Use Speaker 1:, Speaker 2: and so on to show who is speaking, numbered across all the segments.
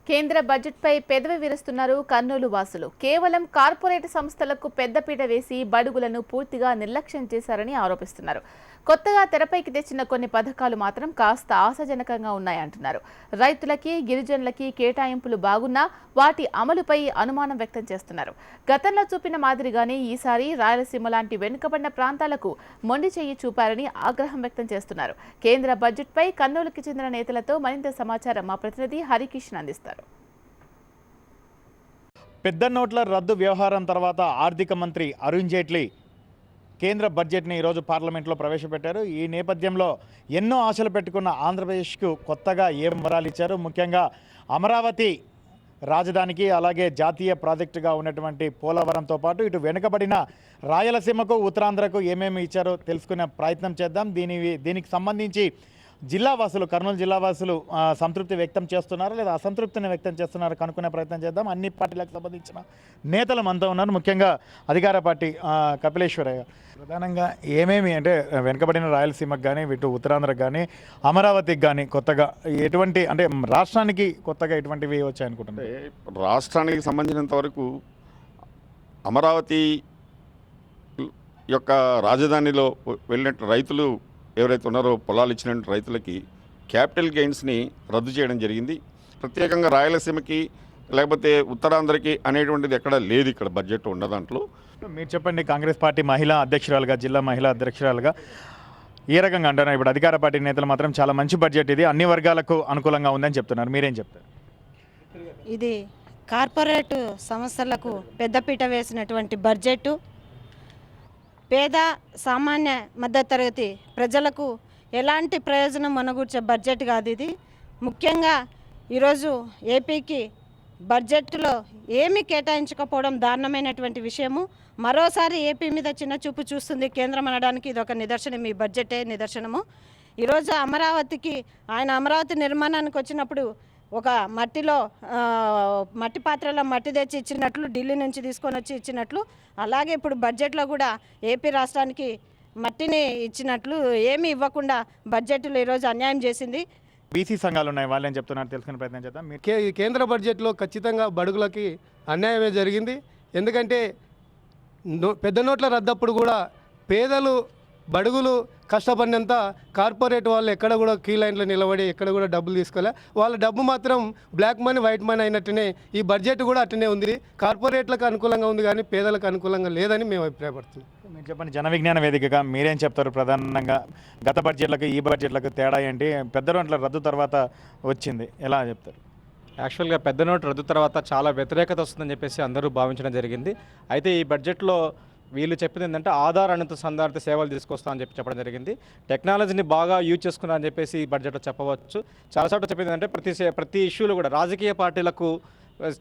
Speaker 1: కేంద్ర బడ్జెట్పై పెదవి విరుస్తున్నారు కర్నూలు వాసులు. కేవలం కార్పొరేట్ సంస్థలకు పెద్దపీట వేసి బడుగులను పూర్తిగా నిర్లక్ష్యం చేశారని ఆరోపిస్తున్నారు. కొత్తగా తెరపైకి తెచ్చిన కొన్ని పథకాలు మాత్రం కాస్త ఆశాజనకంగా ఉన్నాయంటున్నారు. రైతులకి, గిరిజనులకి కేటాయింపులు బాగున్నా వాటి అమలుపై అనుమానం వ్యక్తం చేస్తున్నారు. గతంలో చూపిన మాదిరిగానే ఈసారి రాయలసీమ లాంటి వెనుకబడిన ప్రాంతాలకు మొండి చెయ్యి చూపారని ఆగ్రహం వ్యక్తం చేస్తున్నారు. కేంద్ర బడ్జెట్పై కర్నూలుకి చెందిన నేతలతో మరింత సమాచారం మా ప్రతినిధి హరికిషన్ అందిస్తారు.
Speaker 2: పెద్ద నోట్ల రద్దు వ్యవహారం తర్వాత ఆర్థిక మంత్రి అరుణ్ జైట్లీ కేంద్ర బడ్జెట్ని ఈరోజు పార్లమెంట్లో ప్రవేశపెట్టారు. ఈ నేపథ్యంలో ఎన్నో ఆశలు పెట్టుకున్న ఆంధ్రప్రదేశ్కు కొత్తగా ఏం వరాలు ఇచ్చారు, ముఖ్యంగా అమరావతి రాజధానికి అలాగే జాతీయ ప్రాజెక్టుగా ఉన్నటువంటి పోలవరంతో పాటు ఇటు వెనుకబడిన రాయలసీమకు, ఉత్తరాంధ్రకు ఏమేమి ఇచ్చారో తెలుసుకునే ప్రయత్నం చేద్దాం. దీనికి సంబంధించి జిల్లావాసులు, కర్నూలు జిల్లావాసులు సంతృప్తి వ్యక్తం చేస్తున్నారు లేదా అసంతృప్తిని వ్యక్తం చేస్తున్నారు కనుక్కునే ప్రయత్నం చేద్దాం. అన్ని పార్టీలకు సంబంధించిన నేతలు మనతో ఉన్నారు. ముఖ్యంగా అధికార పార్టీ కపిలేశ్వరయ్య, ప్రధానంగా ఏమేమి అంటే వెనుకబడిన రాయలసీమకు కానీ, ఇటు ఉత్తరాంధ్రకు కానీ, అమరావతికి కానీ కొత్తగా ఎటువంటి అంటే రాష్ట్రానికి కొత్తగా ఎటువంటివి వచ్చాయనుకుంటున్నారు?
Speaker 3: రాష్ట్రానికి సంబంధించినంత వరకు అమరావతి యొక్క రాజధానిలో వెళ్ళిన రైతులు ఎవరైతే ఉన్నారో పొలాలు ఇచ్చిన రైతులకి క్యాపిటల్ గెయిన్స్ని రద్దు చేయడం జరిగింది. ప్రత్యేకంగా రాయలసీమకి లేకపోతే ఉత్తరాంధ్రకి అనేటువంటిది ఎక్కడ లేదు ఇక్కడ బడ్జెట్ ఉన్న దాంట్లో.
Speaker 2: మీరు చెప్పండి, కాంగ్రెస్ పార్టీ మహిళా అధ్యక్షురాలుగా, జిల్లా మహిళా అధ్యక్షురాలుగా ఏ రకంగా అంటున్నారు? ఇప్పుడు అధికార పార్టీ నేతలు మాత్రం చాలా మంచి బడ్జెట్, ఇది అన్ని వర్గాలకు అనుకూలంగా ఉందని చెప్తున్నారు. మీరేం చెప్తారు?
Speaker 4: ఇది కార్పొరేట్ సంస్థలకు పెద్దపీట వేసినటువంటి బడ్జెట్, పేద సామాన్య మధ్యతరగతి ప్రజలకు ఎలాంటి ప్రయోజనం మనగూర్చే బడ్జెట్ కాదు ఇది. ముఖ్యంగా ఈరోజు ఏపీకి బడ్జెట్లో ఏమీ కేటాయించకపోవడం దారుణమైనటువంటి విషయము. మరోసారి ఏపీ మీద చిన్న చూపు చూస్తుంది కేంద్రం అనడానికి ఇది ఒక నిదర్శనం, ఈ బడ్జెటే నిదర్శనము. ఈరోజు ఆయన అమరావతి నిర్మాణానికి వచ్చినప్పుడు ఒక మట్టి పాత్రలో మట్టి తెచ్చి ఇచ్చినట్లు, ఢిల్లీ నుంచి తీసుకొని వచ్చి ఇచ్చినట్లు, అలాగే ఇప్పుడు బడ్జెట్లో కూడా ఏపీ రాష్ట్రానికి మట్టిని ఇచ్చినట్లు ఏమీ ఇవ్వకుండా బడ్జెట్లో ఈరోజు అన్యాయం చేసింది.
Speaker 2: బీసీ సంఘాలు ఉన్నాయి, వాళ్ళేం చెప్తున్నారు తెలుసుకునే ప్రయత్నం చేద్దాం.
Speaker 5: కేంద్ర బడ్జెట్లో ఖచ్చితంగా బడుగులకి అన్యాయమే జరిగింది. ఎందుకంటే పెద్ద నోట్ల రద్దప్పుడు కూడా పేదలు, బడుగులు కష్టపడినంత కార్పొరేట్ వాళ్ళు ఎక్కడ కూడా క్యూ లైన్లో నిలబడి ఎక్కడ కూడా డబ్బులు తీసుకోలే. వాళ్ళ డబ్బు మాత్రం బ్లాక్ మనీ, వైట్ మనీ అయినట్టునే ఈ బడ్జెట్ కూడా అట్టనే ఉంది. కార్పొరేట్లకు అనుకూలంగా ఉంది కానీ పేదలకు అనుకూలంగా లేదని మేము అభిప్రాయపడుతున్నాం.
Speaker 2: మీరు చెప్పండి, జన విజ్ఞాన వేదికగా మీరేం చెప్తారు? ప్రధానంగా గత బడ్జెట్లకు ఈ బడ్జెట్లకు తేడా ఏంటి? పెద్ద నోట్ల రద్దు తర్వాత వచ్చింది, ఎలా చెప్తారు?
Speaker 6: యాక్చువల్గా పెద్ద నోటు రద్దు తర్వాత చాలా వ్యతిరేకత వస్తుందని చెప్పేసి అందరూ భావించడం జరిగింది. అయితే ఈ బడ్జెట్లో వీళ్ళు చెప్పింది ఏంటంటే ఆధార్ అనుసంధానిత సేవలు తీసుకొస్తా అని చెప్పడం జరిగింది. టెక్నాలజీని బాగా యూజ్ చేసుకున్నారని చెప్పేసి ఈ బడ్జెట్లో చెప్పవచ్చు. చాలాసార్లు చెప్పింది ఏంటంటే ప్రతి ఇష్యూలో కూడా రాజకీయ పార్టీలకు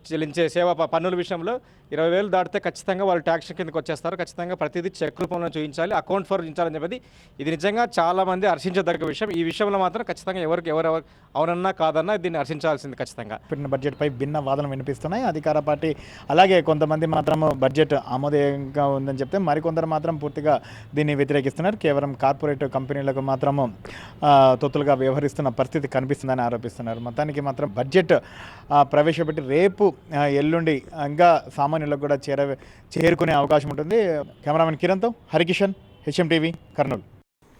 Speaker 6: చెల్లించే సేవా పన్నుల విషయంలో 20,000 దాటితే ఖచ్చితంగా వాళ్ళు ట్యాక్స్ కిందకి వచ్చేస్తారు. ఖచ్చితంగా ప్రతిదీ చెక్ రూపంలో చూపించాలి, అకౌంట్ ఫర్ ఉంచాలని చెప్పేది ఇది నిజంగా చాలామంది హర్షించదగ్గ విషయం. ఈ విషయంలో మాత్రం ఖచ్చితంగా ఎవరు అవునన్నా కాదన్నా దీన్ని హర్షించాల్సింది ఖచ్చితంగా.
Speaker 2: బడ్జెట్పై భిన్న వాదనలు వినిపిస్తున్నాయి. అధికార పార్టీ అలాగే కొంతమంది మాత్రం బడ్జెట్ ఆమోదయోగ్యంగా ఉందని చెప్తే మరికొందరు మాత్రం పూర్తిగా దీన్ని వ్యతిరేకిస్తున్నారు. కేవలం కార్పొరేట్ కంపెనీలకు మాత్రము తొత్తులుగా వ్యవహరిస్తున్న పరిస్థితి కనిపిస్తుందని ఆరోపిస్తున్నారు. మొత్తానికి మాత్రం బడ్జెట్ ప్రవేశపెట్టి రేపు ఎల్లుండి ఇంకా సామాన్యులకు కూడా చేరుకునే అవకాశం ఉంటుంది. కెమెరామెన్ కిరణ్తో హరికిషన్, HM TV, కర్నూలు.